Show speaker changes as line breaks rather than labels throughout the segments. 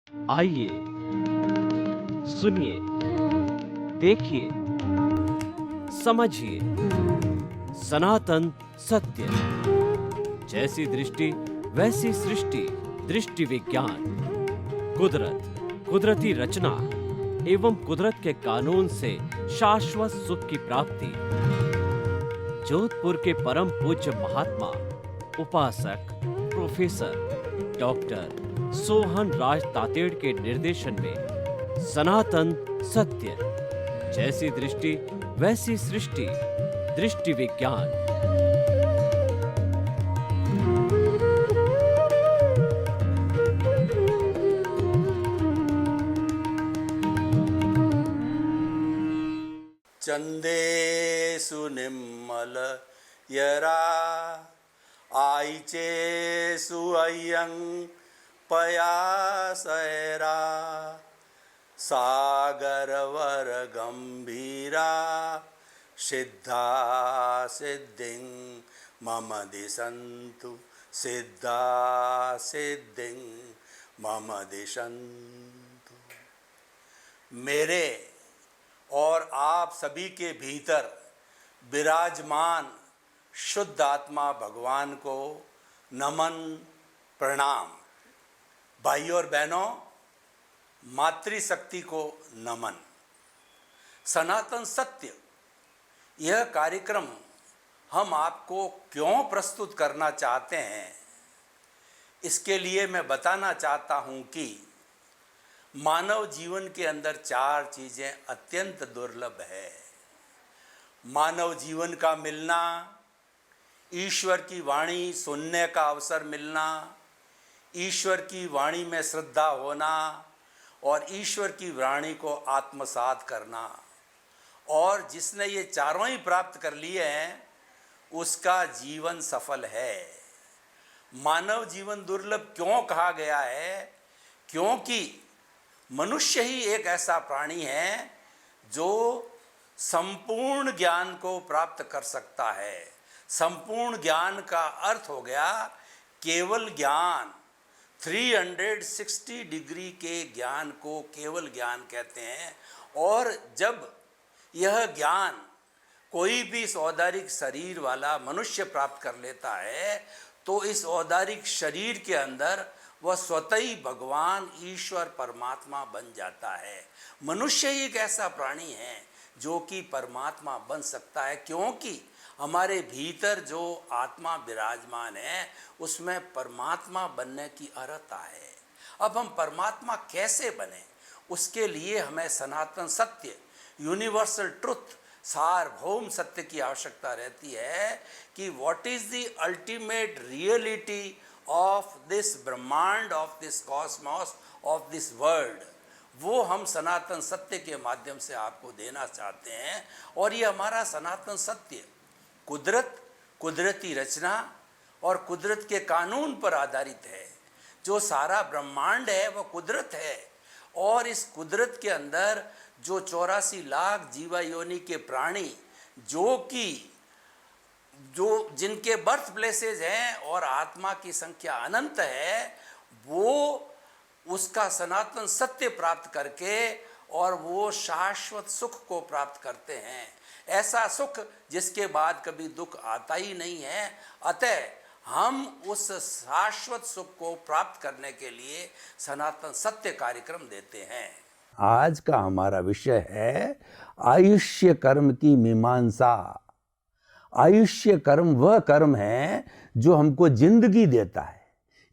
आइए, सुनिए, देखिए, समझिए सनातन सत्य। जैसी दृष्टि वैसी सृष्टि। दृष्टि विज्ञान। कुदरत, कुदरती रचना एवं कुदरत के कानून से शाश्वत सुख की प्राप्ति। जोधपुर के परम पूज्य महात्मा उपासक प्रोफेसर डॉक्टर सोहन राज तातेड़ के निर्देशन में सनातन सत्य। जैसी दृष्टि वैसी सृष्टि। दृष्टि विज्ञान।
चंदेषु निम्मल यरा आईचेषु अय्यं पयासैरा सागरवर गंभीरा सिद्धा सिद्धिं मम दिशन्तु सिद्धा सिद्धिं मम दिशन्तु। मेरे और आप सभी के भीतर विराजमान शुद्ध आत्मा भगवान को नमन प्रणाम। भाइयों और बहनों, मातृशक्ति को नमन। सनातन सत्य यह कार्यक्रम हम आपको क्यों प्रस्तुत करना चाहते हैं, इसके लिए मैं बताना चाहता हूं कि मानव जीवन के अंदर चार चीज़ें अत्यंत दुर्लभ है। मानव जीवन का मिलना, ईश्वर की वाणी सुनने का अवसर मिलना, ईश्वर की वाणी में श्रद्धा होना और ईश्वर की वाणी को आत्मसात करना। और जिसने ये चारों ही प्राप्त कर लिए हैं उसका जीवन सफल है। मानव जीवन दुर्लभ क्यों कहा गया है? क्योंकि मनुष्य ही एक ऐसा प्राणी है जो संपूर्ण ज्ञान को प्राप्त कर सकता है। संपूर्ण ज्ञान का अर्थ हो गया केवल ज्ञान। 360 डिग्री के ज्ञान को केवल ज्ञान कहते हैं। और जब यह ज्ञान कोई भी इस औदारिक शरीर वाला मनुष्य प्राप्त कर लेता है तो इस औदारिक शरीर के अंदर वह स्वतः ही भगवान ईश्वर परमात्मा बन जाता है। मनुष्य ही एक ऐसा प्राणी है जो कि परमात्मा बन सकता है, क्योंकि हमारे भीतर जो आत्मा विराजमान है उसमें परमात्मा बनने की अर्हता है। अब हम परमात्मा कैसे बने, उसके लिए हमें सनातन सत्य, यूनिवर्सल ट्रुथ, सार्वभौम सत्य की आवश्यकता रहती है कि what is the ultimate reality of this ब्रह्मांड, of this cosmos, of this world. वो हम सनातन सत्य के माध्यम से आपको देना चाहते हैं। और ये हमारा सनातन सत्य कुदरत, कुदरती रचना और कुदरत के कानून पर आधारित है। जो सारा ब्रह्मांड है वह कुदरत है। और इस कुदरत के अंदर जो 84 लाख जीवा योनि के प्राणी जो जिनके बर्थ प्लेसेस हैं और आत्मा की संख्या अनंत है, वो उसका सनातन सत्य प्राप्त करके और वो शाश्वत सुख को प्राप्त करते हैं। ऐसा सुख जिसके बाद कभी दुख आता ही नहीं है। अतः हम उस शाश्वत सुख को प्राप्त करने के लिए सनातन सत्य कार्यक्रम देते हैं।
आज का हमारा विषय है आयुष्य कर्म की मीमांसा। आयुष्य कर्म वह कर्म है जो हमको जिंदगी देता है,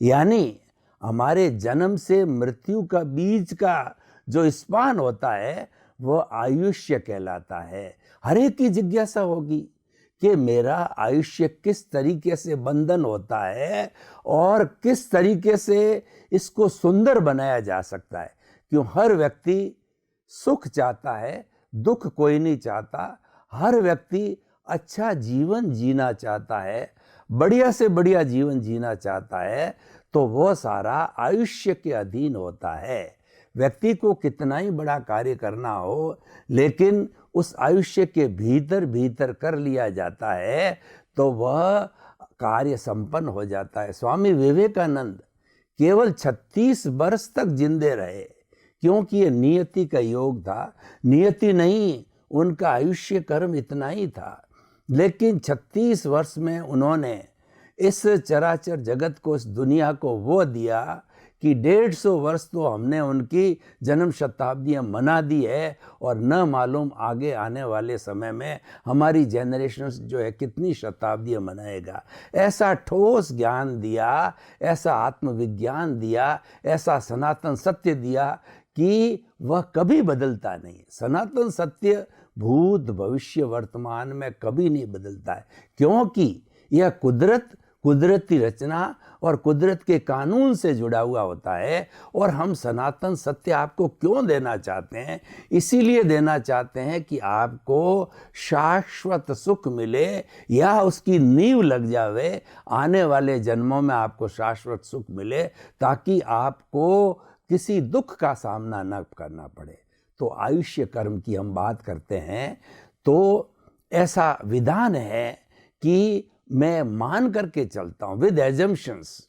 यानी हमारे जन्म से मृत्यु का बीच का जो स्पान होता है वह आयुष्य कहलाता है। हर एक की जिज्ञासा होगी कि मेरा आयुष्य किस तरीके से बंधन होता है और किस तरीके से इसको सुंदर बनाया जा सकता है। क्यों हर व्यक्ति सुख चाहता है, दुख कोई नहीं चाहता। हर व्यक्ति अच्छा जीवन जीना चाहता है, बढ़िया से बढ़िया जीवन जीना चाहता है, तो वो सारा आयुष्य के अधीन होता है। व्यक्ति को कितना ही बड़ा कार्य करना हो, लेकिन उस आयुष्य के भीतर भीतर कर लिया जाता है तो वह कार्य संपन्न हो जाता है। स्वामी विवेकानंद केवल 36 वर्ष तक जिंदे रहे, क्योंकि ये नियति का योग था। नियति नहीं, उनका आयुष्य कर्म इतना ही था। लेकिन 36 वर्ष में उन्होंने इस चराचर जगत को, इस दुनिया को वो दिया कि 150 वर्ष तो हमने उनकी जन्म शताब्दियाँ मना दी है, और न मालूम आगे आने वाले समय में हमारी जनरेशन जो है कितनी शताब्दियाँ मनाएगा। ऐसा ठोस ज्ञान दिया, ऐसा आत्मविज्ञान दिया, ऐसा सनातन सत्य दिया कि वह कभी बदलता नहीं। सनातन सत्य भूत भविष्य वर्तमान में कभी नहीं बदलता है, क्योंकि यह कुदरती रचना और कुदरत के कानून से जुड़ा हुआ होता है। और हम सनातन सत्य आपको क्यों देना चाहते हैं? इसीलिए देना चाहते हैं कि आपको शाश्वत सुख मिले, या उसकी नींव लग जावे, आने वाले जन्मों में आपको शाश्वत सुख मिले, ताकि आपको किसी दुख का सामना न करना पड़े। तो आयुष्य कर्म की हम बात करते हैं तो ऐसा विधान है कि मैं मान करके चलता हूँ, विद एजम्पशंस।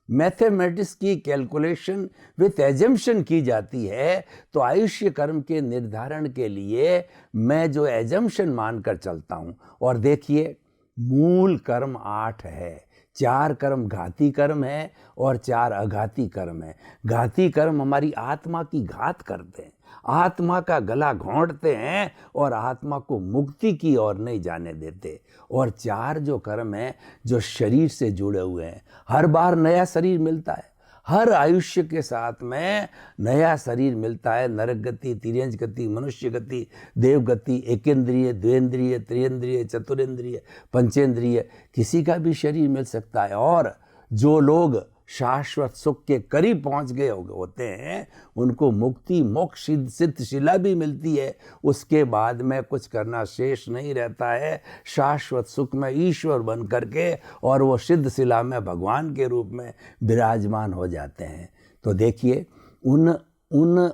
मैथमेटिक्स की कैलकुलेशन विद एजम्पशन की जाती है। तो आयुष्य कर्म के निर्धारण के लिए मैं जो एजम्पशन मानकर चलता हूँ, और देखिए मूल कर्म 8 है। 4 कर्म घाती कर्म है और 4 अघाती कर्म है। घाती कर्म हमारी आत्मा की घात करते हैं, आत्मा का गला घोंटते हैं और आत्मा को मुक्ति की ओर नहीं जाने देते। और 4 जो कर्म हैं जो शरीर से जुड़े हुए हैं, हर बार नया शरीर मिलता है, हर आयुष्य के साथ में नया शरीर मिलता है। नरक गति, तिर्यंज गति, मनुष्य गति, देव गति, एकेंद्रिय, द्वेंद्रिय, त्रियंद्रिय, चतुरेंद्रिय, पंचेंद्रिय, किसी का भी शरीर मिल सकता है। और जो लोग शाश्वत सुख के करीब पहुंच गए होते हैं, उनको मुक्ति मोक्ष सिद्ध शिला भी मिलती है। उसके बाद में कुछ करना शेष नहीं रहता है। शाश्वत सुख में ईश्वर बन करके और वो सिद्ध शिला में भगवान के रूप में विराजमान हो जाते हैं। तो देखिए उन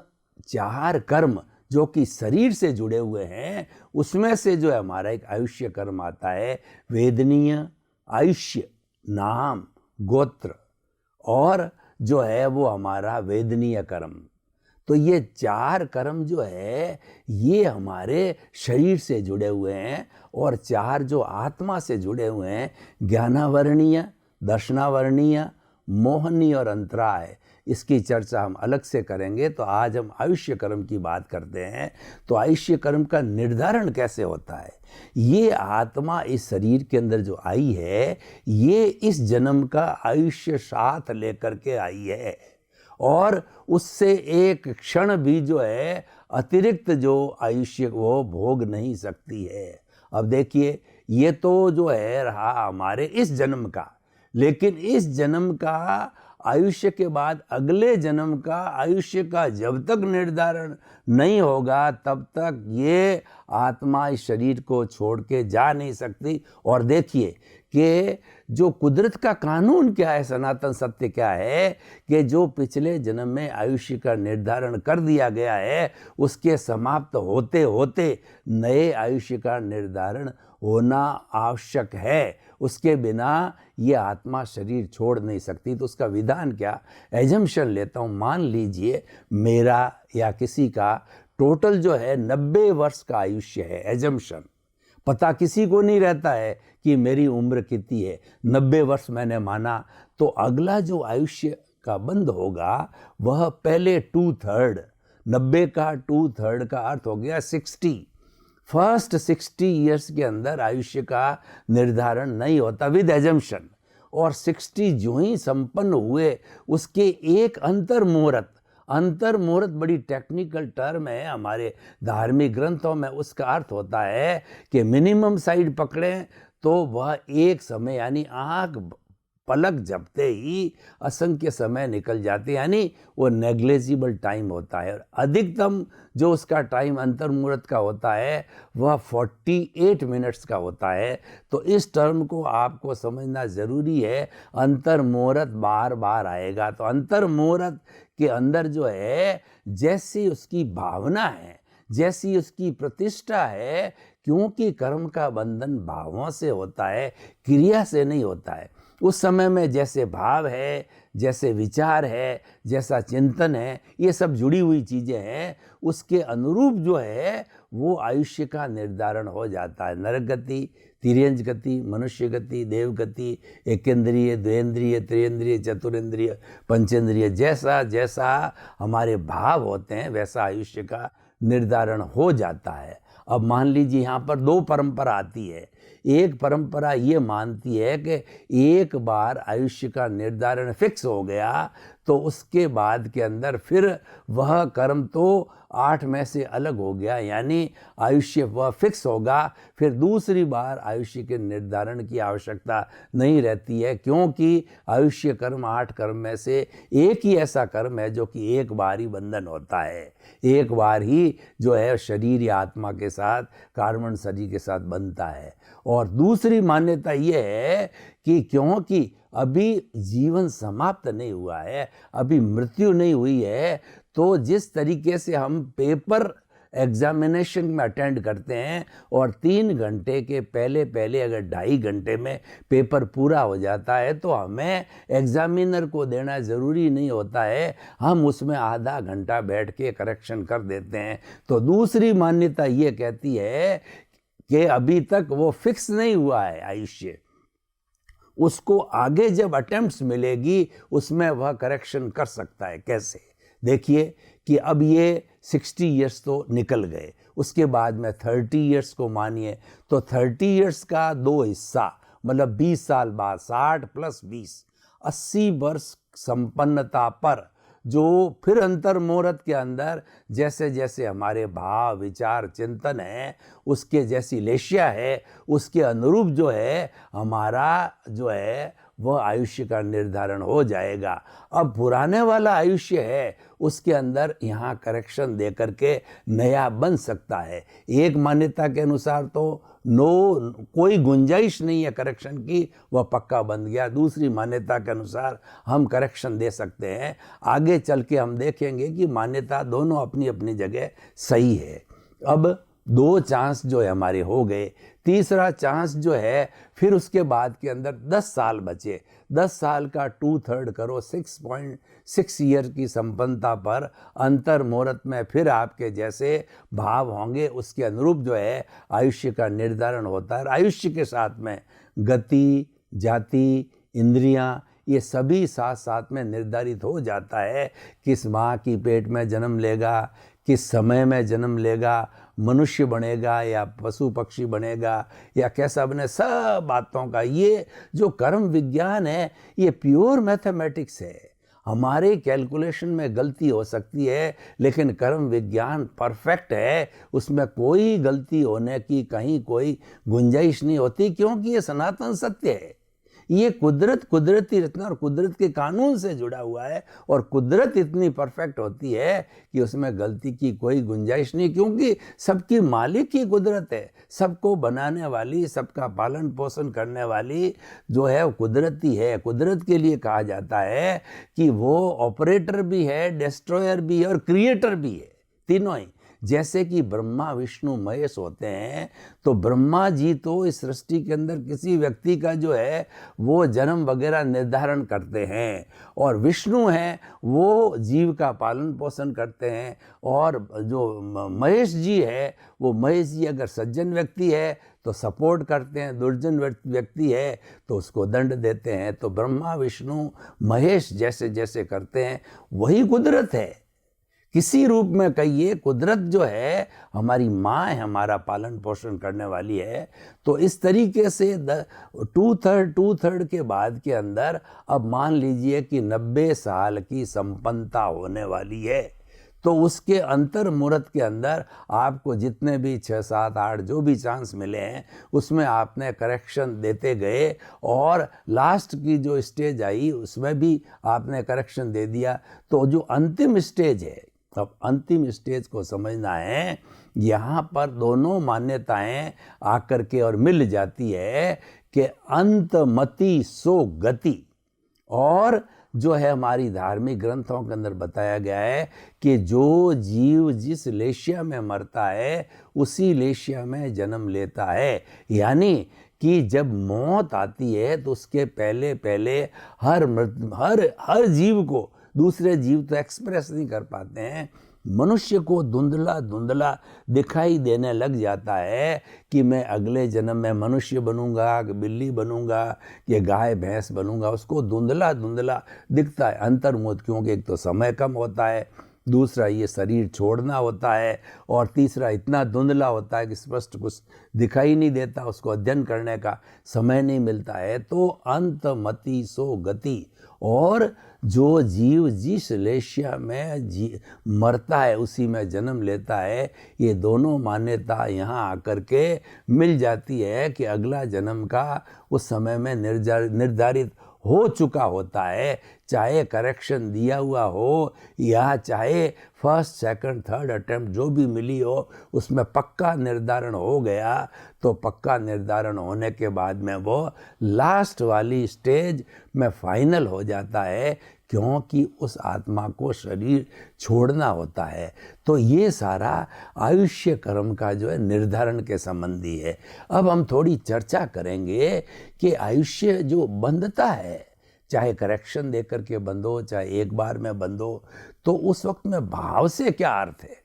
4 कर्म जो कि शरीर से जुड़े हुए हैं, उसमें से जो है हमारा एक आयुष्य कर्म आता है, वेदनीय आयुष्य, नाम, गोत्र, और जो है वो हमारा वेदनीय कर्म। तो ये 4 कर्म जो है ये हमारे शरीर से जुड़े हुए हैं, और 4 जो आत्मा से जुड़े हुए हैं, ज्ञानावर्णीय, दर्शनावर्णीय, मोहनीय और अंतराय। इसकी चर्चा हम अलग से करेंगे। तो आज हम आयुष्य कर्म की बात करते हैं। तो आयुष्य कर्म का निर्धारण कैसे होता है? ये आत्मा इस शरीर के अंदर जो आई है, ये इस जन्म का आयुष्य साथ लेकर के आई है, और उससे एक क्षण भी जो है अतिरिक्त जो आयुष्य वो भोग नहीं सकती है। अब देखिए ये तो जो है रहा हमारे इस जन्म का, लेकिन इस जन्म का आयुष्य के बाद अगले जन्म का आयुष्य का जब तक निर्धारण नहीं होगा, तब तक ये आत्मा इस शरीर को छोड़ के जा नहीं सकती। और देखिए कि जो कुदरत का कानून क्या है, सनातन सत्य क्या है, कि जो पिछले जन्म में आयुष्य का निर्धारण कर दिया गया है, उसके समाप्त होते होते नए आयुष्य का निर्धारण होना आवश्यक है। उसके बिना ये आत्मा शरीर छोड़ नहीं सकती। तो उसका विधान क्या? एजम्पशन लेता हूँ, मान लीजिए मेरा या किसी का टोटल जो है 90 वर्ष का आयुष्य है। एजम्पशन, पता किसी को नहीं रहता है कि मेरी उम्र कितनी है। 90 वर्ष मैंने माना, तो अगला जो आयुष्य का बंद होगा वह पहले 2/3, 90 का 2/3 का अर्थ हो गया 60। फर्स्ट 60 ईयर्स के अंदर आयुष्य का निर्धारण नहीं होता विद एजम्पशन। और 60 जो ही संपन्न हुए, उसके एक अंतर मुहूर्त बड़ी टेक्निकल टर्म है हमारे धार्मिक ग्रंथों में। उसका अर्थ होता है कि मिनिमम साइड पकड़ें तो वह एक समय, यानी आँख पलक झपते ही असंख्य समय निकल जाते, यानी वो नेग्लेजिबल टाइम होता है। और अधिकतम जो उसका टाइम अंतर मुहूर्त का होता है वह 48 मिनट्स का होता है। तो इस टर्म को आपको समझना ज़रूरी है। अंतर मुहूर्त बार बार आएगा, तो अंतर मुहूर्त के अंदर जो है जैसी उसकी भावना है, जैसी उसकी प्रतिष्ठा है, क्योंकि कर्म का बंधन भावों से होता है, क्रिया से नहीं होता है। उस समय में जैसे भाव है, जैसे विचार है, जैसा चिंतन है, ये सब जुड़ी हुई चीज़ें हैं, उसके अनुरूप जो है वो आयुष्य का निर्धारण हो जाता है। नरक गति, तिर्यंज गति, मनुष्य गति, देव गति, एकेंद्रिय, द्वेंद्रिय, त्रियेंद्रिय, चतुरेंद्रिय, पंचेंद्रिय, जैसा जैसा हमारे भाव होते हैं वैसा आयुष्य का निर्धारण हो जाता है। अब मान लीजिए यहाँ पर दो परंपरा आती है। एक परंपरा ये मानती है कि एक बार आयुष्य का निर्धारण फिक्स हो गया तो उसके बाद के अंदर फिर वह कर्म तो 8 में से अलग हो गया, यानी आयुष्य वह फिक्स होगा, फिर दूसरी बार आयुष्य के निर्धारण की आवश्यकता नहीं रहती है, क्योंकि आयुष्य कर्म 8 कर्म में से एक ही ऐसा कर्म है जो कि एक बार ही बंधन होता है, एक बार ही जो है शरीर या आत्मा के साथ, कार्बन शरीर के साथ बनता है। और दूसरी मान्यता ये है कि क्योंकि अभी जीवन समाप्त नहीं हुआ है, अभी मृत्यु नहीं हुई है, तो जिस तरीके से हम पेपर एग्जामिनेशन में अटेंड करते हैं और 3 घंटे के पहले पहले अगर 2.5 घंटे में पेपर पूरा हो जाता है तो हमें एग्जामिनर को देना ज़रूरी नहीं होता है, हम उसमें आधा घंटा बैठ के करेक्शन कर देते हैं। तो दूसरी मान्यता ये कहती है कि अभी तक वो फिक्स नहीं हुआ है आयुष्य, उसको आगे जब अटेम्प्ट्स मिलेगी उसमें वह करेक्शन कर सकता है। कैसे? देखिए कि अब ये 60 इयर्स तो निकल गए, उसके बाद में 30 इयर्स को मानिए तो 30 इयर्स का 2 हिस्सा, मतलब 20 साल बाद 60 + 20 80 वर्ष संपन्नता पर जो फिर अंतर मुहूर्त के अंदर जैसे जैसे हमारे भाव, विचार, चिंतन है, उसके जैसी लेशिया है, उसके अनुरूप जो है हमारा जो है वह आयुष्य का निर्धारण हो जाएगा। अब पुराने वाला आयुष्य है उसके अंदर यहाँ करेक्शन दे करके नया बन सकता है। एक मान्यता के अनुसार तो कोई गुंजाइश नहीं है करेक्शन की, वह पक्का बन गया। दूसरी मान्यता के अनुसार हम करेक्शन दे सकते हैं। आगे चल के हम देखेंगे कि मान्यता दोनों अपनी अपनी जगह सही है। अब 2 चांस जो है हमारे हो गए, तीसरा चांस जो है फिर उसके बाद के अंदर 10 साल बचे, 10 साल का 2/3 करो, 6.6 ईयर की संपन्नता पर अंतर मुहूर्त में फिर आपके जैसे भाव होंगे, उसके अनुरूप जो है आयुष्य का निर्धारण होता है। आयुष्य के साथ में गति, जाति, इंद्रियां, ये सभी साथ साथ में निर्धारित हो जाता है। किस माँ की पेट में जन्म लेगा, किस समय में जन्म लेगा, मनुष्य बनेगा या पशु पक्षी बनेगा या कैसा बने, सब बातों का ये जो कर्म विज्ञान है ये प्योर मैथमेटिक्स है। हमारे कैलकुलेशन में गलती हो सकती है लेकिन कर्म विज्ञान परफेक्ट है, उसमें कोई गलती होने की कहीं कोई गुंजाइश नहीं होती, क्योंकि ये सनातन सत्य है। ये कुदरती रचना और कुदरत के कानून से जुड़ा हुआ है और कुदरत इतनी परफेक्ट होती है कि उसमें गलती की कोई गुंजाइश नहीं, क्योंकि सबकी मालिक ही कुदरत है, सबको बनाने वाली, सबका पालन पोषण करने वाली जो है वो कुदरत ही है। कुदरत के लिए कहा जाता है कि वो ऑपरेटर भी है, डिस्ट्रॉयर भी है और क्रिएटर भी है, तीनों ही। जैसे कि ब्रह्मा विष्णु महेश होते हैं, तो ब्रह्मा जी तो इस सृष्टि के अंदर किसी व्यक्ति का जो है वो जन्म वगैरह निर्धारण करते हैं, और विष्णु हैं वो जीव का पालन पोषण करते हैं, और जो महेश जी है वो महेश जी अगर सज्जन व्यक्ति है तो सपोर्ट करते हैं, दुर्जन व्यक्ति है तो उसको दंड देते हैं। तो ब्रह्मा विष्णु महेश जैसे जैसे करते हैं वही कुदरत है। किसी रूप में कहिए, कुदरत जो है हमारी माँ है, हमारा पालन पोषण करने वाली है। तो इस तरीके से 2/3 के बाद के अंदर अब मान लीजिए कि 90 साल की संपन्नता होने वाली है, तो उसके अंतर मुहूर्त के अंदर आपको जितने भी 6, 7, 8 जो भी चांस मिले हैं उसमें आपने करेक्शन देते गए, और लास्ट की जो स्टेज आई उसमें भी आपने करेक्शन दे दिया। तो जो अंतिम स्टेज है, अब अंतिम स्टेज को समझना है, यहाँ पर दोनों मान्यताएं आकर के और मिल जाती है कि अंतमति सो गति। और जो है हमारी धार्मिक ग्रंथों के अंदर बताया गया है कि जो जीव जिस लेशिया में मरता है उसी लेशिया में जन्म लेता है, यानी कि जब मौत आती है तो उसके पहले पहले हर जीव को, दूसरे जीव तो एक्सप्रेस नहीं कर पाते हैं, मनुष्य को धुंधला धुंधला दिखाई देने लग जाता है कि मैं अगले जन्म में मनुष्य बनूंगा कि बिल्ली बनूंगा कि गाय भैंस बनूंगा। उसको धुंधला धुंधला दिखता है अंतर्मुख, क्योंकि एक तो समय कम होता है, दूसरा ये शरीर छोड़ना होता है, और तीसरा इतना धुंधला होता है कि स्पष्ट कुछ दिखाई नहीं देता, उसको अध्ययन करने का समय नहीं मिलता है। तो अंतमति सो गति, और जो जीव जिस लेशिया में मरता है उसी में जन्म लेता है, ये दोनों मान्यता यहाँ आकर के मिल जाती है कि अगला जन्म का उस समय में निर्धारित हो चुका होता है, चाहे करेक्शन दिया हुआ हो या चाहे फर्स्ट सेकंड थर्ड अटेम्प्ट जो भी मिली हो, उसमें पक्का निर्धारण हो गया। तो पक्का निर्धारण होने के बाद में वो लास्ट वाली स्टेज में फाइनल हो जाता है, क्योंकि उस आत्मा को शरीर छोड़ना होता है। तो ये सारा आयुष्य कर्म का जो है निर्धारण के संबंधी है। अब हम थोड़ी चर्चा करेंगे कि आयुष्य जो बंधता है, चाहे करेक्शन देकर के बंधो, चाहे एक बार में बंधो, तो उस वक्त में भाव से क्या अर्थ है।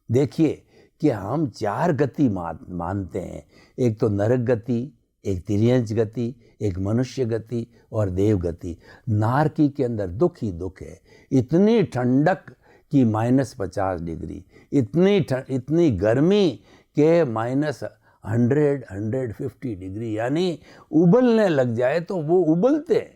देखिए कि हम 4 गति मानते हैं, एक तो नरक गति, एक तिर्यंच गति, एक मनुष्य गति और देव गति। नारकी के अंदर दुख ही दुख है, इतनी ठंडक कि -50 डिग्री, इतनी गर्मी के -150 डिग्री, यानी उबलने लग जाए तो वो उबलते हैं।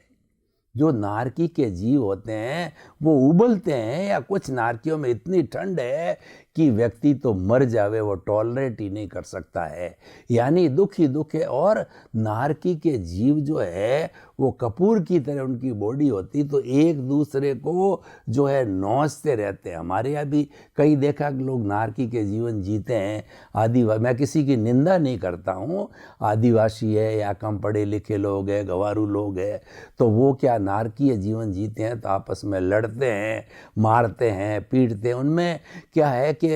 जो नारकी के जीव होते हैं वो उबलते हैं, या कुछ नारकियों में इतनी ठंड है कि व्यक्ति तो मर जावे, वो टॉलरेट ही नहीं कर सकता है, यानी दुख ही दुख है। और नारकी के जीव जो है वो कपूर की तरह उनकी बॉडी होती, तो एक दूसरे को जो है नौचते रहते हैं। हमारे यहाँ भी कई देखा कि लोग नारकी के जीवन जीते हैं। आदिवासी, मैं किसी की निंदा नहीं करता हूँ, आदिवासी है या कम पढ़े लिखे लोग हैं, गंवारू लोग हैं, तो वो क्या नारकीय जीवन जीते हैं, तो आपस में लड़ते हैं, मारते हैं, पीटते हैं। उनमें क्या है कि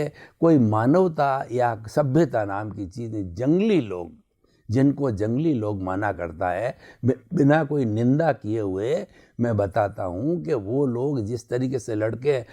कोई मानवता या सभ्यता नाम की चीज़ नहीं। जंगली लोग, जिनको जंगली लोग माना करता है, बिना कोई निंदा किए हुए मैं बताता हूँ कि वो लोग जिस तरीके से लड़ते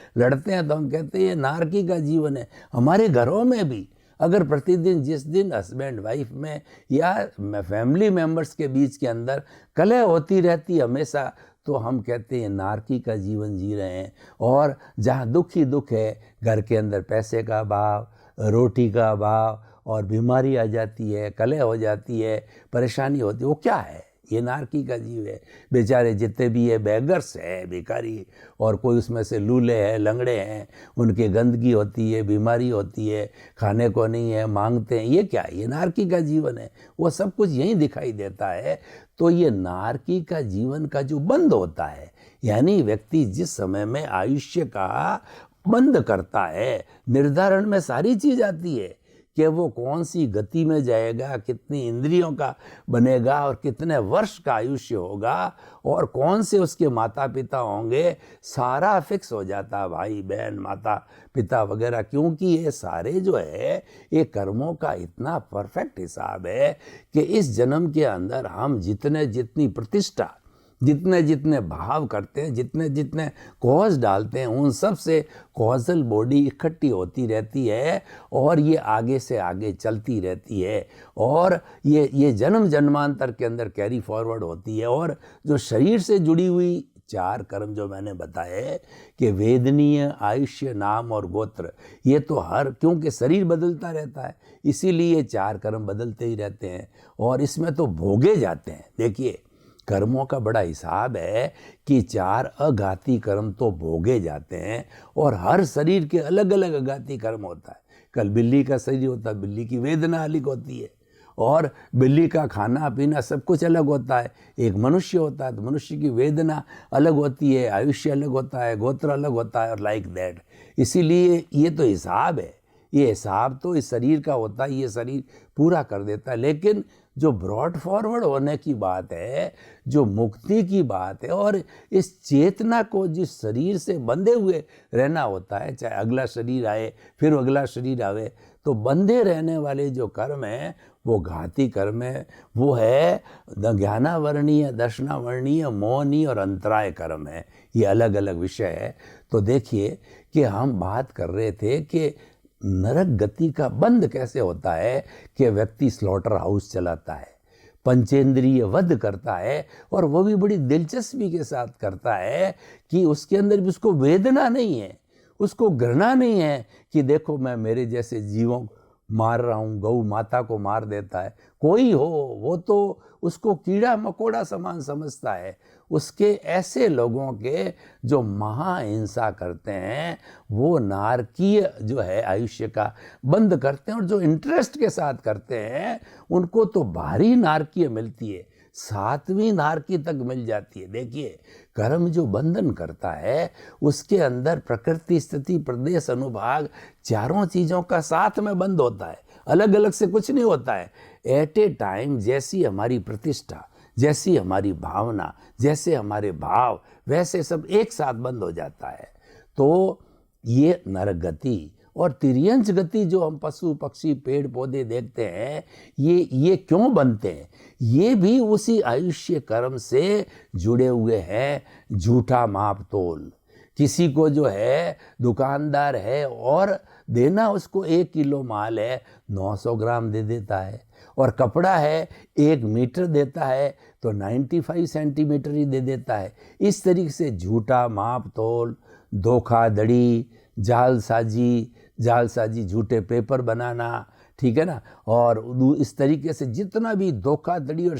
हैं, तो हम कहते हैं ये नारकी का जीवन है। हमारे घरों में भी अगर प्रतिदिन, जिस दिन हस्बैंड वाइफ में या फैमिली मेम्बर्स के बीच के अंदर कलह होती रहती हमेशा, तो हम कहते हैं नारकी का जीवन जी रहे हैं। और जहाँ दुख ही दुख है, घर के अंदर पैसे का अभाव, रोटी का अभाव, और बीमारी आ जाती है, कलह हो जाती है, परेशानी होती है, वो क्या है, ये नारकी का जीव है। बेचारे जितने भी ये बेगर्स है, भिखारी, और कोई उसमें से लूले हैं, लंगड़े हैं, उनकी गंदगी होती है, बीमारी होती है, खाने को नहीं है, मांगते हैं, ये क्या है, ये नारकी का जीवन है। वो सब कुछ यहीं दिखाई देता है। तो ये नारकी का जीवन का जो बंद होता है, यानी व्यक्ति जिस समय में आयुष्य का बंद करता है, निर्धारण में सारी चीज आती है कि वो कौन सी गति में जाएगा, कितनी इंद्रियों का बनेगा, और कितने वर्ष का आयुष्य होगा, और कौन से उसके माता पिता होंगे, सारा फिक्स हो जाता है, भाई बहन, माता पिता वगैरह। क्योंकि ये सारे जो है ये कर्मों का इतना परफेक्ट हिसाब है कि इस जन्म के अंदर हम जितनी प्रतिष्ठा, जितने भाव करते हैं, जितने कॉज डालते हैं, उन सब से कॉजल बॉडी इकट्ठी होती रहती है, और ये आगे से आगे चलती रहती है, और ये जन्म जन्मांतर के अंदर कैरी फॉरवर्ड होती है। और जो शरीर से जुड़ी हुई 4 कर्म जो मैंने बताए कि वेदनीय, आयुष्य, नाम और गोत्र, ये तो क्योंकि शरीर बदलता रहता है, इसीलिए 4 कर्म बदलते ही रहते हैं, और इसमें तो भोगे जाते हैं। देखिए कर्मों का बड़ा हिसाब है कि 4 अघाती कर्म तो भोगे जाते हैं, और हर शरीर के अलग अलग अघाती कर्म होता है। कल बिल्ली का शरीर होता है, बिल्ली की वेदना अलग होती है, और बिल्ली का खाना पीना सब कुछ अलग होता है। एक मनुष्य होता है तो मनुष्य की वेदना अलग होती है, आयुष्य अलग होता है, गोत्र अलग होता है, और लाइक दैट। इसीलिए ये तो हिसाब है, ये हिसाब तो इस शरीर का होता है, ये शरीर पूरा कर देता है। लेकिन जो ब्रॉड फॉरवर्ड होने की बात है, जो मुक्ति की बात है, और इस चेतना को जिस शरीर से बंधे हुए रहना होता है, चाहे अगला शरीर आए फिर अगला शरीर आवे, तो बंधे रहने वाले जो कर्म है वो घाती कर्म है, वो है ज्ञानावर्णीय, दर्शनावर्णीय, मौनी और अंतराय कर्म है। ये अलग अलग विषय है। तो देखिए कि हम बात कर रहे थे कि नरक गति का बंध कैसे होता है कि व्यक्ति स्लॉटर हाउस चलाता है, पंचेंद्रिय वध करता है, और वो भी बड़ी दिलचस्पी के साथ करता है कि उसके अंदर भी उसको वेदना नहीं है, उसको घृणा नहीं है कि देखो मैं मेरे जैसे जीवों मार रहा हूँ, गौ माता को मार देता है, कोई हो वो तो उसको कीड़ा मकोड़ा समान समझता है। उसके ऐसे लोगों के जो महाहिंसा करते हैं वो नारकीय जो है आयुष्य का बंद करते हैं, और जो इंटरेस्ट के साथ करते हैं उनको तो भारी नारकीय मिलती है, 7वीं नारकी तक मिल जाती है। देखिए कर्म जो बंधन करता है उसके अंदर प्रकृति, स्थिति, प्रदेश, अनुभाग, चारों चीजों का साथ में बंद होता है, अलग अलग से कुछ नहीं होता है। एट ए टाइम जैसी हमारी प्रतिष्ठा, जैसी हमारी भावना, जैसे हमारे भाव, वैसे सब एक साथ बंद हो जाता है। तो ये नरक गति और तिर्यंच गति जो हम पशु पक्षी पेड़ पौधे देखते हैं, ये क्यों बनते हैं? ये भी उसी आयुष्य कर्म से जुड़े हुए हैं। झूठा माप तोल, किसी को जो है दुकानदार है और देना उसको 1 किलो माल है 900 ग्राम दे देता है, और कपड़ा है 1 मीटर देता है तो 95 सेंटीमीटर ही दे देता है। इस तरीके से झूठा माप तोल, धोखाधड़ी, जालसाजी, झूठे पेपर बनाना, ठीक है ना, और इस तरीके से जितना भी धोखाधड़ी और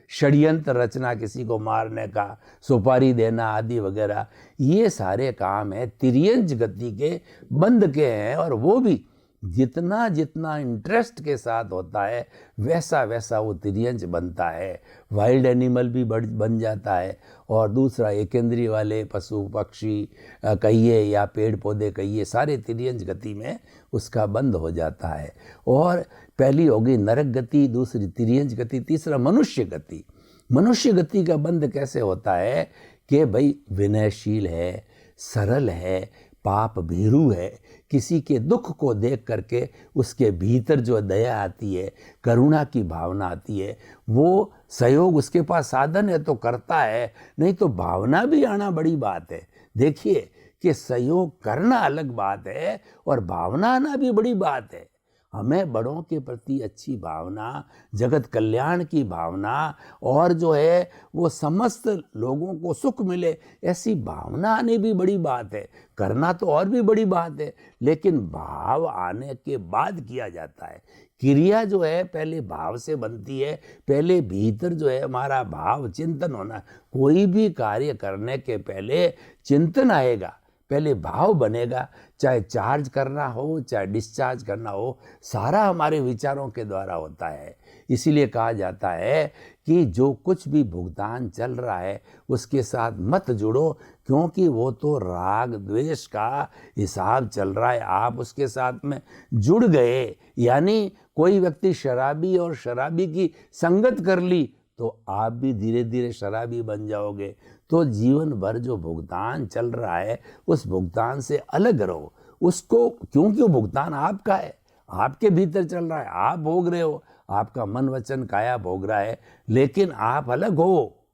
षड्यंत्र रचना, किसी को मारने का, सुपारी देना आदि वगैरह, ये सारे काम है तिर्यंच गति के बंध के हैं। और वो भी जितना जितना इंटरेस्ट के साथ होता है वैसा वैसा वो तिर्यंच बनता है। वाइल्ड एनिमल भी बन जाता है, और दूसरा एकेंद्रीय वाले पशु पक्षी कहिए या पेड़ पौधे कहिए, सारे तिर्यंच गति में उसका बंद हो जाता है। और पहली हो गई नरक गति, दूसरी तिर्यंच गति, तीसरा मनुष्य गति। मनुष्य गति का बंद कैसे होता है कि भाई विनयशील है, सरल है, पाप भीरू है, किसी के दुख को देख करके उसके भीतर जो दया आती है, करुणा की भावना आती है, वो सहयोग, उसके पास साधन है तो करता है, नहीं तो भावना भी आना बड़ी बात है। देखिए कि सहयोग करना अलग बात है और भावना आना भी बड़ी बात है। हमें बड़ों के प्रति अच्छी भावना, जगत कल्याण की भावना, और जो है वो समस्त लोगों को सुख मिले, ऐसी भावना आने भी बड़ी बात है। करना तो और भी बड़ी बात है, लेकिन भाव आने के बाद किया जाता है। क्रिया जो है पहले भाव से बनती है, पहले भीतर जो है हमारा भाव चिंतन होना। कोई भी कार्य करने के पहले चिंतन आएगा, पहले भाव बनेगा। चाहे चार्ज करना हो, चाहे डिस्चार्ज करना हो, सारा हमारे विचारों के द्वारा होता है। इसीलिए कहा जाता है कि जो कुछ भी भुगतान चल रहा है उसके साथ मत जुड़ो, क्योंकि वो तो राग द्वेष का हिसाब चल रहा है। आप उसके साथ में जुड़ गए, यानी कोई व्यक्ति शराबी और शराबी की संगत कर ली तो आप भी धीरे धीरे शराबी बन जाओगे। तो जीवन भर जो भुगतान चल रहा है उस भुगतान से अलग रहो उसको, क्योंकि वो भुगतान आपका है, आपके भीतर चल रहा है, आप भोग रहे हो, आपका मन वचन काया भोग रहा है, लेकिन आप अलग हो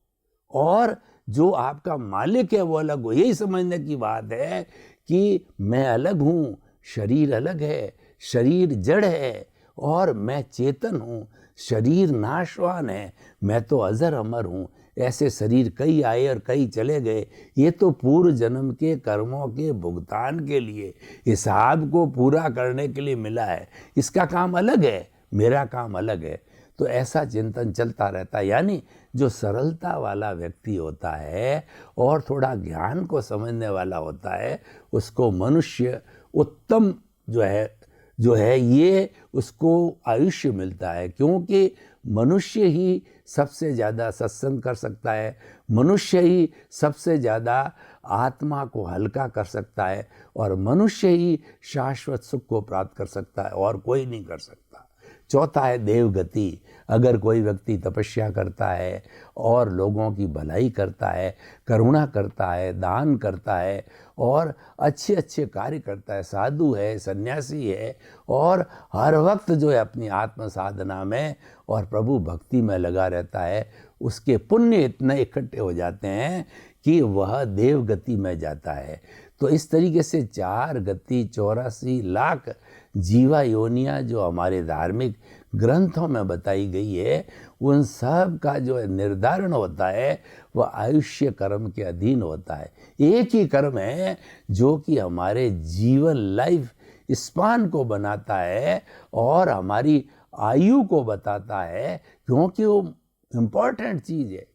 और जो आपका मालिक है वो अलग हो। यही समझने की बात है कि मैं अलग हूँ, शरीर अलग है, शरीर जड़ है और मैं चेतन हूँ, शरीर नाशवान है, मैं तो अजर अमर हूँ। ऐसे शरीर कई आए और कई चले गए, ये तो पूर्व जन्म के कर्मों के भुगतान के लिए, हिसाब को पूरा करने के लिए मिला है। इसका काम अलग है, मेरा काम अलग है। तो ऐसा चिंतन चलता रहता है। यानी जो सरलता वाला व्यक्ति होता है और थोड़ा ज्ञान को समझने वाला होता है, उसको मनुष्य उत्तम जो है ये उसको आयुष्य मिलता है, क्योंकि मनुष्य ही सबसे ज़्यादा सत्संग कर सकता है, मनुष्य ही सबसे ज़्यादा आत्मा को हल्का कर सकता है, और मनुष्य ही शाश्वत सुख को प्राप्त कर सकता है, और कोई नहीं कर सकता। चौथा है देवगति। अगर कोई व्यक्ति तपस्या करता है और लोगों की भलाई करता है, करुणा करता है, दान करता है और अच्छे अच्छे कार्य करता है, साधु है, सन्यासी है और हर वक्त जो है अपनी आत्म साधना में और प्रभु भक्ति में लगा रहता है, उसके पुण्य इतने इकट्ठे हो जाते हैं कि वह देवगति में जाता है। तो इस तरीके से 4 गति 84 लाख जीवा योनियाँ जो हमारे धार्मिक ग्रंथों में बताई गई है, उन सब का जो निर्धारण होता है वह आयुष्य कर्म के अधीन होता है। एक ही कर्म है जो कि हमारे जीवन लाइफ स्पान को बनाता है और हमारी आयु को बताता है, क्योंकि वो इम्पोर्टेंट चीज़ है।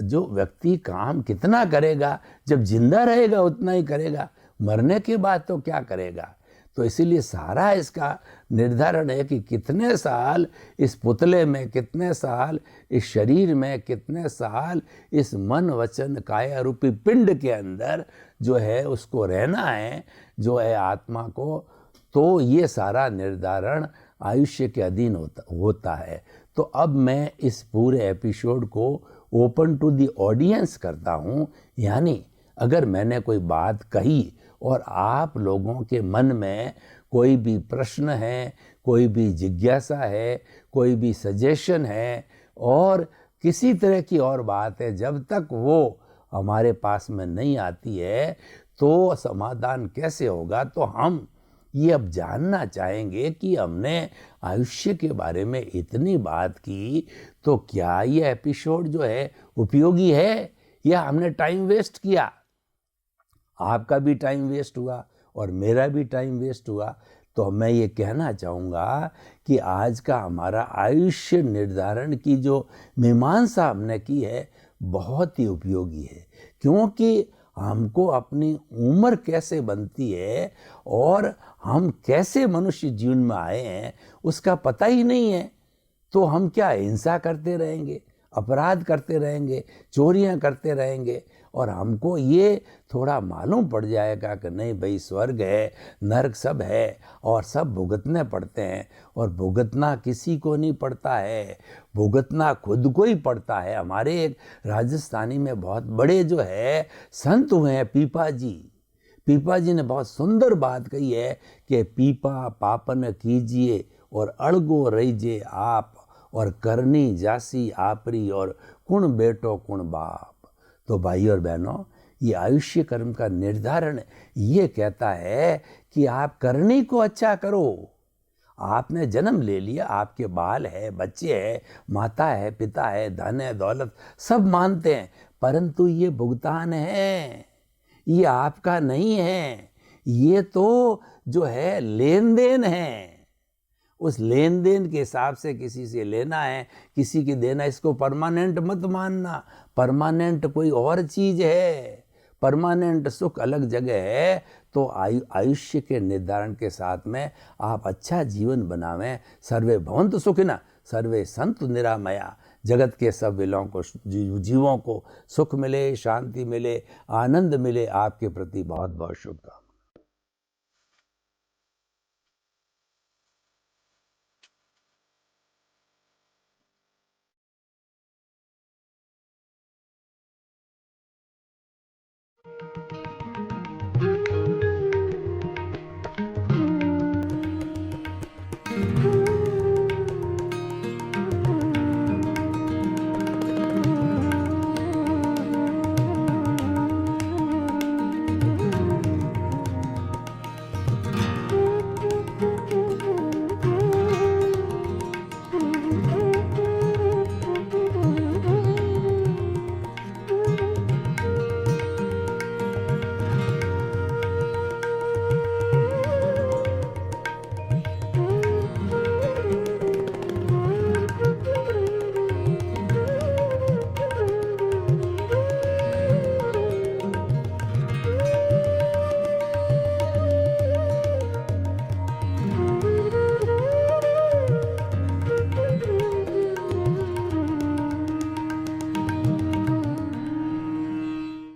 जो व्यक्ति काम कितना करेगा, जब जिंदा रहेगा उतना ही करेगा, मरने के बाद तो क्या करेगा। तो इसीलिए सारा इसका निर्धारण है कि कितने साल इस पुतले में, कितने साल इस शरीर में, कितने साल इस मन वचन काया रूपी पिंड के अंदर जो है उसको रहना है, जो है आत्मा को। तो ये सारा निर्धारण आयुष्य के अधीन होता है। तो अब मैं इस पूरे एपिसोड को ओपन टू द ऑडियंस करता हूँ, यानी अगर मैंने कोई बात कही और आप लोगों के मन में कोई भी प्रश्न है, कोई भी जिज्ञासा है, कोई भी सजेशन है और किसी तरह की और बात है, जब तक वो हमारे पास में नहीं आती है तो समाधान कैसे होगा। तो हम ये अब जानना चाहेंगे कि हमने आयुष्य के बारे में इतनी बात की, तो क्या ये एपिसोड जो है उपयोगी है या हमने टाइम वेस्ट किया। आपका भी टाइम वेस्ट हुआ और मेरा भी टाइम वेस्ट हुआ। तो मैं ये कहना चाहूँगा कि आज का हमारा आयुष्य निर्धारण की जो मीमांसा हमने की है बहुत ही उपयोगी है, क्योंकि हमको अपनी उम्र कैसे बनती है और हम कैसे मनुष्य जीवन में आए हैं उसका पता ही नहीं है। तो हम क्या हिंसा करते रहेंगे, अपराध करते रहेंगे, चोरियां करते रहेंगे और हमको ये थोड़ा मालूम पड़ जाएगा कि नहीं भाई स्वर्ग है, नरक सब है और सब भुगतने पड़ते हैं। और भुगतना किसी को नहीं पड़ता है, भुगतना खुद को ही पड़ता है। हमारे एक राजस्थानी में बहुत बड़े जो है संत हुए हैं पीपा जी ने बहुत सुंदर बात कही है कि पीपा पापन कीजिए और अड़गो रहीजे आप और करनी जासी आपरी और कुण बेटो कुण बाप। तो भाई और बहनों, ये आयुष्य कर्म का निर्धारण ये कहता है कि आप करनी को अच्छा करो। आपने जन्म ले लिया, आपके बाल है, बच्चे है, माता है, पिता है, धन है, दौलत सब मानते हैं, परंतु ये भुगतान है, ये आपका नहीं है। ये तो जो है लेन देन है। उस लेन देन के हिसाब से किसी से लेना है, किसी के देना। इसको परमानेंट मत मानना। परमानेंट कोई और चीज है, परमानेंट सुख अलग जगह है। तो आयुष्य के निर्धारण के साथ में आप अच्छा जीवन बनावें। सर्वे भवन्तु सुखिनः सर्वे सन्तु निरामया। जगत के सब जीवों को सुख मिले, शांति मिले, आनंद मिले। आपके प्रति बहुत बहुत शुभकामनाएं।